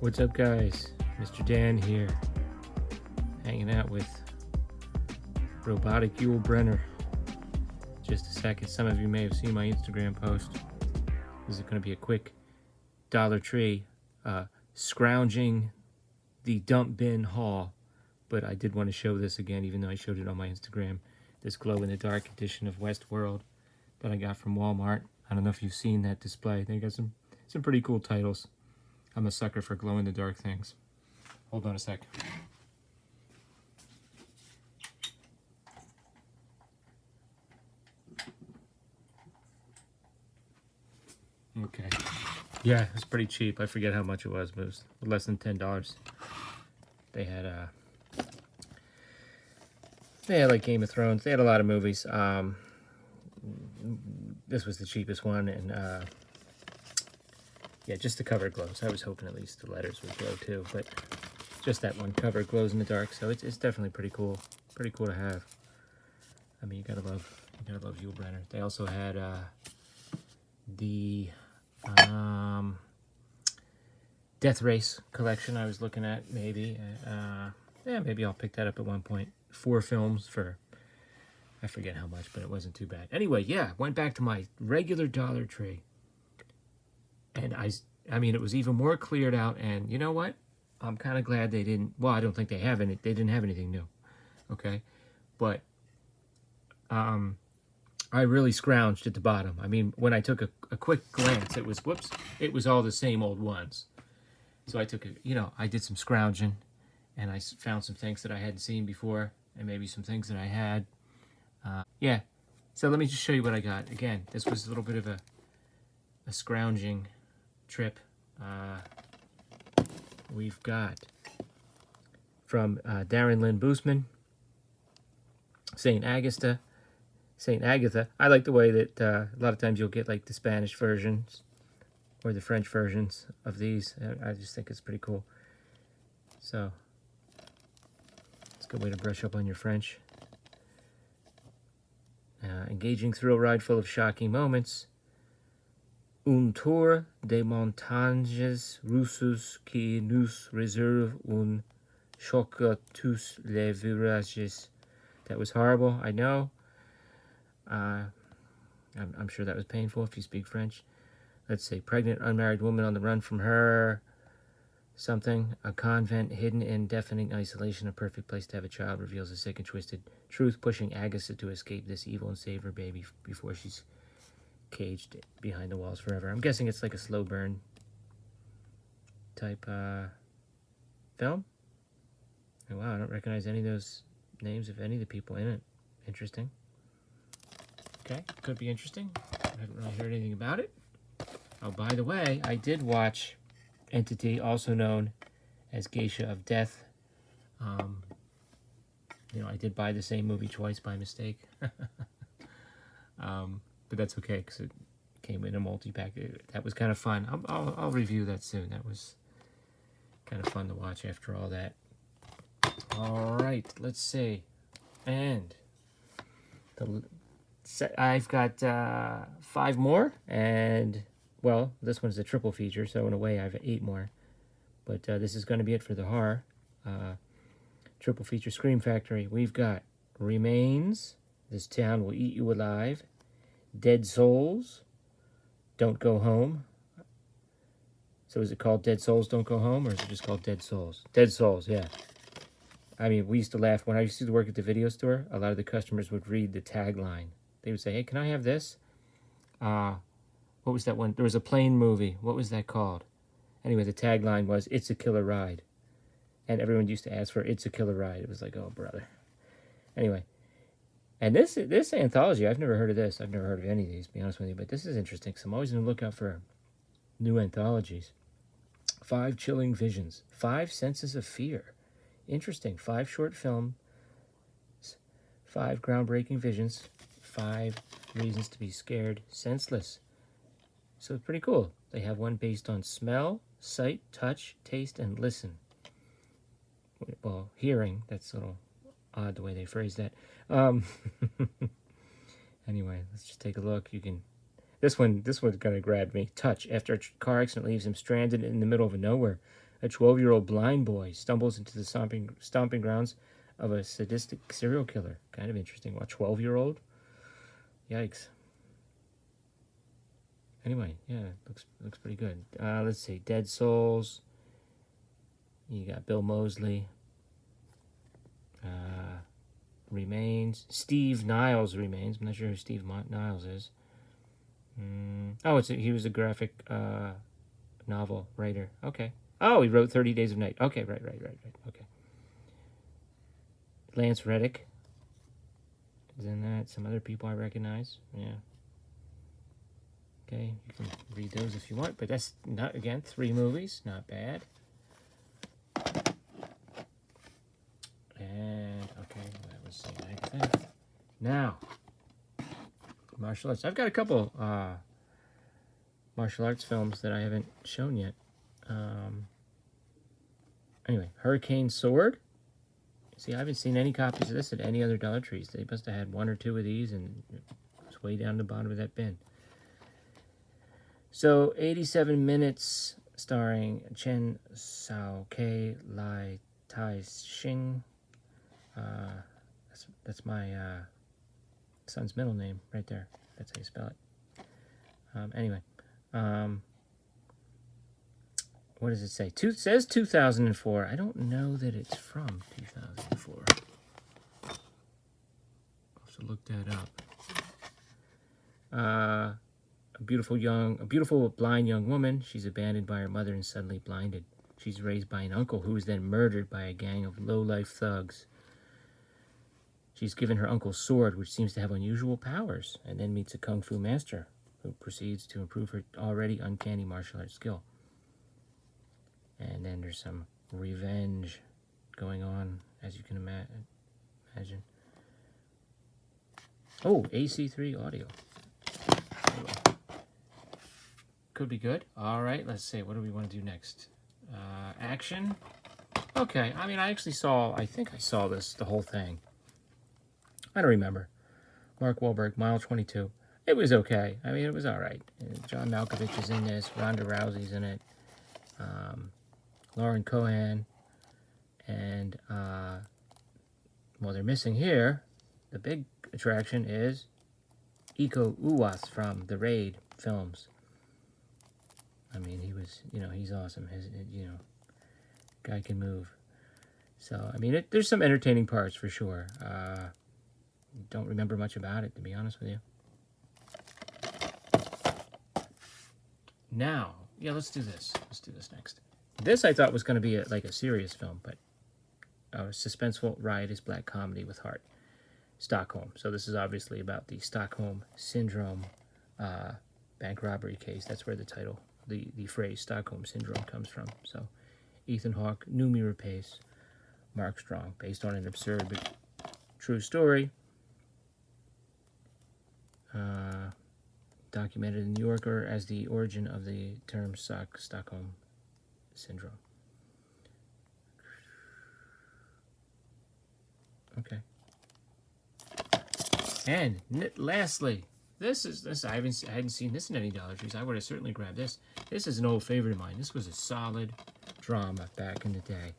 What's up, guys? Mr. Dan here, hanging out with Robotic Yul Brenner. Just a second, some of you may have seen my Instagram post. This is going to be a quick Dollar Tree scrounging the dump bin haul, but I did want to show this again, even though I showed it on my Instagram. This glow-in-the-dark edition of Westworld that I got from Walmart. I don't know if you've seen that display. They got some pretty cool titles. I'm a sucker for glow-in-the-dark things. Hold on a sec. Okay. Yeah, it was pretty cheap. I forget how much it was, but it was less than $10. They had like Game of Thrones. They had a lot of movies. This was the cheapest one, and yeah, just the cover glows. I was hoping at least the letters would glow too, but just that one cover glows in the dark, so it's definitely pretty cool. Pretty cool to have. I mean, you gotta love Yul Brenner. They also had the Death Race collection I was looking at, maybe. Yeah, maybe I'll pick that up at one point. 4 films for, I forget how much, but it wasn't too bad. Anyway, yeah, went back to my regular Dollar Tree. And I mean, it was even more cleared out, and you know what? I'm kind of glad they didn't, well, I don't think they didn't have anything new, okay? But I really scrounged at the bottom. I mean, when I took a quick glance, it was all the same old ones. So I took I did some scrounging, and I found some things that I hadn't seen before, and maybe some things that I had. Yeah, so let me just show you what I got. Again, this was a little bit of a scrounging trip. We've got from Darren Lynn Boosman, St. Agatha. I like the way that a lot of times you'll get like the Spanish versions or the French versions of these. I just think it's pretty cool. So it's a good way to brush up on your French. Engaging thrill ride full of shocking moments. Un tour des montagnes russes qui nous réserve un choc à tous les virages. That was horrible, I know. I'm sure that was painful if you speak French. Let's say pregnant unmarried woman on the run from her something. A convent hidden in deafening isolation, a perfect place to have a child, reveals a sick and twisted truth, pushing Agatha to escape this evil and save her baby before she's caged behind the walls forever. I'm guessing it's like a slow burn type film. Oh, wow, I don't recognize any of those names of any of the people in it. Interesting. Okay, could be interesting. I haven't really heard anything about it. Oh, by the way, I did watch Entity, also known as Geisha of Death. I did buy the same movie twice by mistake. But that's okay, because it came in a multi-pack. That was kind of fun. I'll review that soon. That was kind of fun to watch after all that. All right, let's see. And I've got 5 more, and well, this one's a triple feature, so in a way I have 8 more. But this is going to be it for the horror. Triple feature Scream Factory. We've got Remains, This Town Will Eat You Alive, Dead Souls, Don't Go Home. So is it called Dead Souls Don't Go Home, or is it just called Dead Souls? Dead Souls, yeah. I mean, we used to laugh. When I used to work at the video store, a lot of the customers would read the tagline. They would say, hey, can I have this? What was that one? There was a plane movie. What was that called? Anyway, the tagline was, It's a Killer Ride. And everyone used to ask for It's a Killer Ride. It was like, oh, brother. Anyway. And this anthology, I've never heard of this. I've never heard of any of these, to be honest with you. But this is interesting, because I'm always on the lookout for new anthologies. 5 Chilling Visions. 5 Senses of Fear. Interesting. 5 short films. 5 groundbreaking visions. 5 reasons to be scared senseless. So it's pretty cool. They have one based on smell, sight, touch, taste, and listen. Well, hearing. That's a little odd the way they phrase that. Anyway, let's just take a look. You can. This one's gonna grab me. Touch. After a car accident leaves him stranded in the middle of nowhere, A 12-year-old blind boy stumbles into the stomping grounds of a sadistic serial killer. Kind of interesting. A 12-year-old? Yikes. Anyway, yeah, looks pretty good. Let's see. Dead Souls. You got Bill Moseley. Remains. Steve Niles remains. I'm not sure who Steve Niles is. Oh, he was a graphic novel writer. Okay. Oh, he wrote 30 Days of Night. Okay, right. Okay. Lance Reddick is in that. Some other people I recognize. Yeah. Okay, you can read those if you want, but that's not, again, 3 movies. Not bad. And, okay, that was the next thing. Now, martial arts. I've got a couple martial arts films that I haven't shown yet. Anyway, Hurricane Sword. See, I haven't seen any copies of this at any other Dollar Trees. They must have had 1 or 2 of these, and it's way down the bottom of that bin. So, 87 minutes, starring Chen Sao-Kei, Lai Tai-Shing. That's my son's middle name right there. That's how you spell it. Anyway, what does it say? It says 2004. I don't know that it's from 2004. I'll have to look that up. A beautiful blind young woman. She's abandoned by her mother and suddenly blinded. She's raised by an uncle who is then murdered by a gang of low-life thugs. She's given her uncle's sword, which seems to have unusual powers, and then meets a kung fu master who proceeds to improve her already uncanny martial arts skill. And then there's some revenge going on, as you can imagine. Oh, AC3 audio. Anyway. Could be good. All right, let's see. What do we want to do next? Action. Okay, I mean, I think I saw the whole thing. I don't remember. Mark Wahlberg, Mile 22. It was okay. I mean, it was all right. John Malkovich is in this. Ronda Rousey's in it. Lauren Cohan. And, well, they're missing here. The big attraction is Iko Uwais from the Raid films. I mean, he's awesome. Guy can move. So, I mean, there's some entertaining parts for sure. Don't remember much about it, to be honest with you. Now, yeah, let's do this. Let's do this next. This I thought was going to be like a serious film, but a suspenseful riotous black comedy with heart. Stockholm. So this is obviously about the Stockholm Syndrome bank robbery case. That's where the title, the phrase Stockholm Syndrome comes from. So Ethan Hawke, Noomi Rapace, Mark Strong, based on an absurd but true story. Documented in New Yorker as the origin of the term Stockholm Syndrome. Okay. And lastly, I hadn't seen this in any Dollar Trees. I would have certainly grabbed this. This is an old favorite of mine. This was a solid drama back in the day.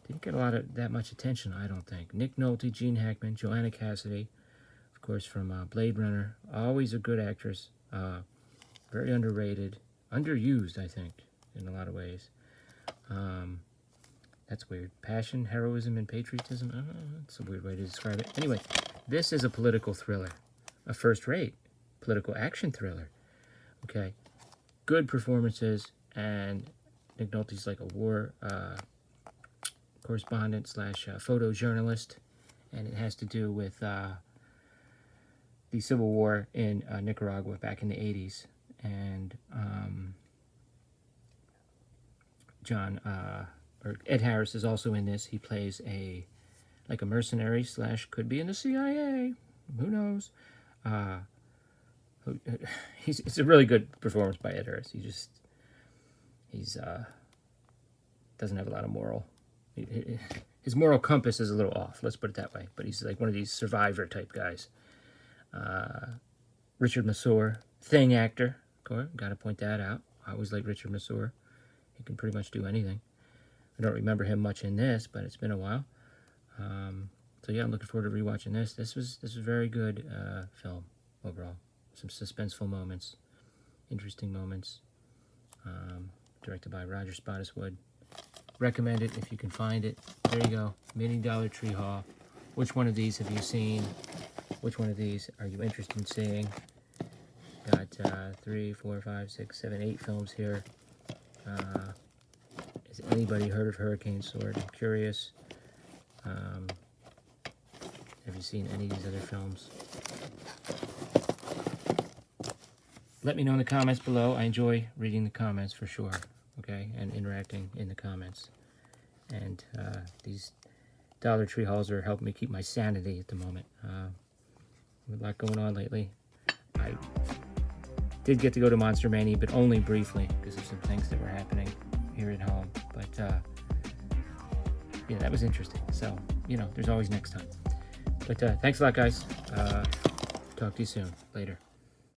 Didn't get that much attention, I don't think. Nick Nolte, Gene Hackman, Joanna Cassidy, of course, from Blade Runner. Always a good actress. Very underrated. Underused, I think, in a lot of ways. That's weird. Passion, heroism, and patriotism. That's a weird way to describe it. Anyway, this is a political thriller. A first-rate political action thriller. Okay. Good performances, and Nick Nolte's like a war correspondent / photojournalist, and it has to do with the Civil War in Nicaragua back in the 80s. And Ed Harris is also in this. He plays a mercenary / could be in the CIA. Who knows? It's a really good performance by Ed Harris. He's doesn't have a lot of moral. His moral compass is a little off. Let's put it that way. But he's like one of these survivor type guys. Richard Masur, Thing actor. Of course, got to point that out. I always like Richard Masur. He can pretty much do anything. I don't remember him much in this, but it's been a while. So yeah, I'm looking forward to rewatching this. This was a very good film overall. Some suspenseful moments, interesting moments. Directed by Roger Spottiswoode. Recommend it if you can find it. There you go, mini Dollar Tree haul. Which one of these have you seen? Which one of these are you interested in seeing? Got 3, 4, 5, 6, 7, 8 films here. Has anybody heard of Hurricane Sword? I'm curious. Have you seen any of these other films? Let me know in the comments below. I enjoy reading the comments for sure, okay, and interacting in the comments. And these Dollar Tree hauls are helping me keep my sanity at the moment. With a lot going on lately. I did get to go to Monster Mania, but only briefly because of some things that were happening here at home. But yeah, that was interesting. So, you know, there's always next time. But thanks a lot, guys. Talk to you soon. Later.